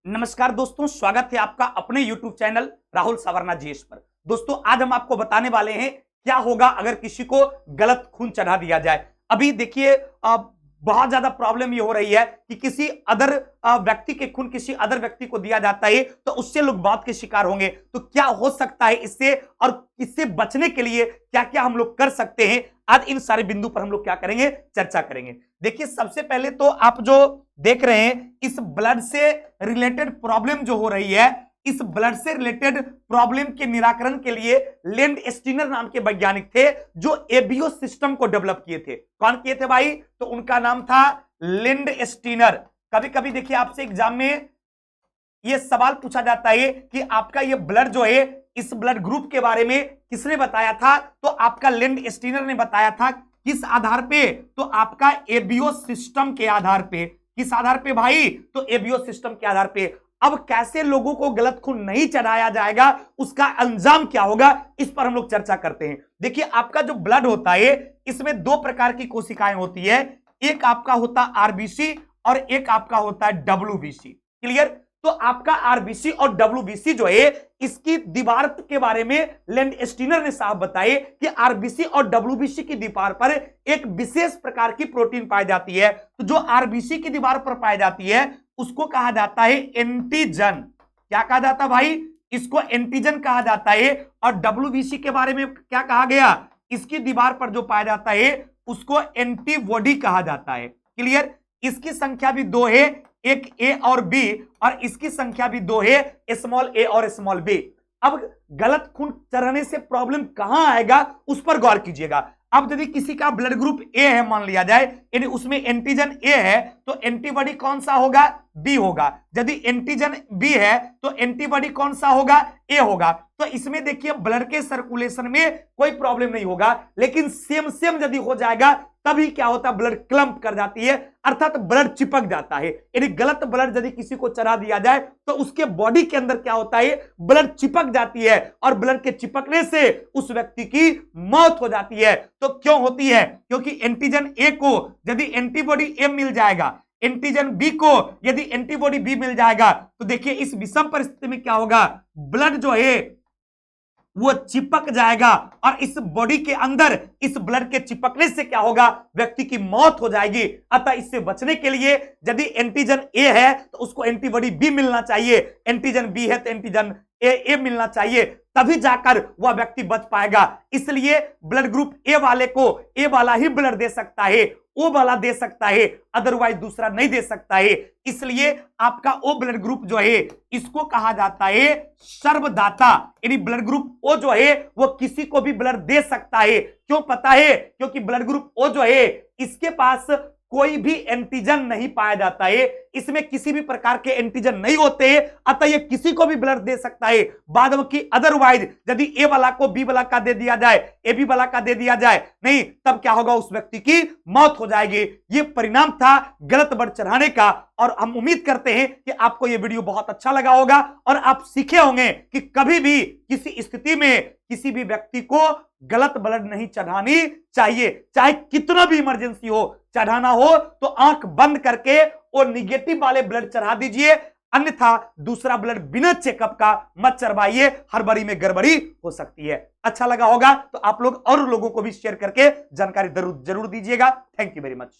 नमस्कार दोस्तों, स्वागत है आपका अपने YouTube channel Rahul Savarna GS पर। दोस्तों, आज हम आपको बताने वाले हैं क्या होगा अगर किसी को गलत खून चढ़ा दिया जाए। अभी देखिए बहुत ज्यादा प्रॉब्लम ये हो रही है कि किसी अदर व्यक्ति के खून किसी अदर व्यक्ति को दिया जाता है तो उससे लोग मौत के शिकार होंगे। तो क्या हो सकता है इससे, और इससे बचने के लिए क्या क्या हम लोग कर सकते हैं, आज इन सारे बिंदु पर हम लोग क्या करेंगे, चर्चा करेंगे। देखिए, सबसे पहले तो आप जो देख रहे हैं इस ब्लड से रिलेटेड प्रॉब्लम जो हो रही है, इस ब्लड से रिलेटेड प्रॉब्लम के निराकरण के लिए लेंड स्टीनर नाम के वैज्ञानिक थे जो एबीओ सिस्टम को डेवलप किए थे। कौन किए थे भाई? तो उनका नाम था लेंड स्टीनर। कभी कभी देखिए आपसे एग्जाम में यह सवाल पूछा जाता है कि आपका ये ब्लड जो है, इस ब्लड ग्रुप के बारे में किसने बताया था? तो आपका लेंड स्टीनर ने बताया था। किस आधार पे? तो आपका एबीओ सिस्टम के आधार पे। किस आधार पे भाई? तो एबीओ सिस्टम के आधार पे। अब कैसे लोगों को गलत खून नहीं चढ़ाया जाएगा, उसका अंजाम क्या होगा, इस पर हम लोग चर्चा करते हैं। देखिए, आपका जो ब्लड होता है इसमें दो प्रकार की कोशिकाएं होती है। एक आपका होता आरबीसी और एक आपका होता है डब्ल्यूबीसी। क्लियर? तो आपका आरबीसी और डब्ल्यूबीसी जो है, इसकी दीवार के बारे में लेंड स्टीनर ने साहब बताए कि आरबीसी और डब्ल्यूबीसी की दीवार पर एक विशेष प्रकार की प्रोटीन पाई जाती है। तो जो आरबीसी की दीवार पर पाई जाती है उसको कहा जाता है एंटीजन। क्या कहा जाता है भाई? इसको एंटीजन कहा जाता है। और डब्ल्यूबीसी के बारे में क्या कहा गया? इसकी दीवार पर जो पाया जाता है उसको एंटीबॉडी कहा जाता है। क्लियर? इसकी संख्या भी दो है, एक ए और बी, और इसकी संख्या भी दो है, स्मॉल ए और स्मॉल बी। अब गलत खून चढ़ाने से प्रॉब्लम कहां आएगा उस पर गौर कीजिएगा। अब यदि किसी का ब्लड ग्रुप ए है मान लिया जाए, यानी उसमें एंटीजन ए है, तो एंटीबॉडी कौन सा होगा? बी होगा। यदि एंटीजन बी है तो एंटीबॉडी कौन सा होगा? ए होगा। तो इसमें देखिए ब्लड के सर्कुलेशन में कोई प्रॉब्लम नहीं होगा, लेकिन सेम सेम यदि हो जाएगा तभी क्या होता है, ब्लड क्लम्प कर जाती है, अर्थात ब्लड चिपक जाता है। यानी गलत ब्लड यदि किसी को चढ़ा दिया जाए तो उसके बॉडी के अंदर क्या होता है, ब्लड चिपक जाती है, और ब्लड के चिपकने से उस व्यक्ति की मौत हो जाती है। तो क्यों होती है? क्योंकि एंटीजन ए को यदि एंटीबॉडी ए मिल जाएगा, एंटीजन बी को यदि एंटीबॉडी बी मिल जाएगा, तो देखिए इस विषम परिस्थिति में क्या होगा, ब्लड जो है वो चिपक जाएगा, और इस बॉडी के अंदर इस ब्लड के चिपकने से क्या होगा, व्यक्ति की मौत हो जाएगी। अतः इससे बचने के लिए यदि एंटीजन ए है तो उसको एंटीबॉडी बी मिलना चाहिए, एंटीजन बी है तो एंटीजन ए मिलना चाहिए, तभी जाकर वह व्यक्ति बच पाएगा। इसलिए ब्लड ग्रुप ए वाले को ए वाला ही ब्लड दे सकता है, ओ वाला दे सकता है, अदरवाइज दूसरा नहीं दे सकता है। इसलिए आपका ओ ब्लड ग्रुप जो है इसको कहा जाता है सर्वदाता। यानी ब्लड ग्रुप ओ जो है वो किसी को भी ब्लड दे सकता है। क्यों पता है? क्योंकि ब्लड ग्रुप ओ जो है इसके पास कोई भी एंटीजन नहीं पाया जाता है, इसमें किसी भी प्रकार के एंटीजन नहीं होते, अतः ये किसी को भी ब्लड दे सकता है। बाद में कि अदरवाइज यदि ए वाला को बी वाला का दे दिया जाए, ए बी वाला का दे दिया जाए, नहीं, तब क्या होगा, उस व्यक्ति की मौत हो जाएगी। ये परिणाम था गलत ब्लड चढ़ाने का, और हम उम्मीद करते हैं कि आपको ये वीडियो बहुत अच्छा लगा होगा और आप सीखे होंगे कि कभी भी किसी स्थिति में किसी भी व्यक्ति को गलत ब्लड नहीं चढ़ानी चाहिए। चाहे कितना भी इमरजेंसी हो, चढ़ाना हो तो आंख बंद करके वो निगेटिव वाले ब्लड चढ़ा दीजिए, अन्यथा दूसरा ब्लड बिना चेकअप का मत चढ़वाइए, हड़बड़ी में गड़बड़ी हो सकती है। अच्छा लगा होगा तो आप लोग और लोगों को भी शेयर करके जानकारी जरूर दीजिएगा। Thank you very much.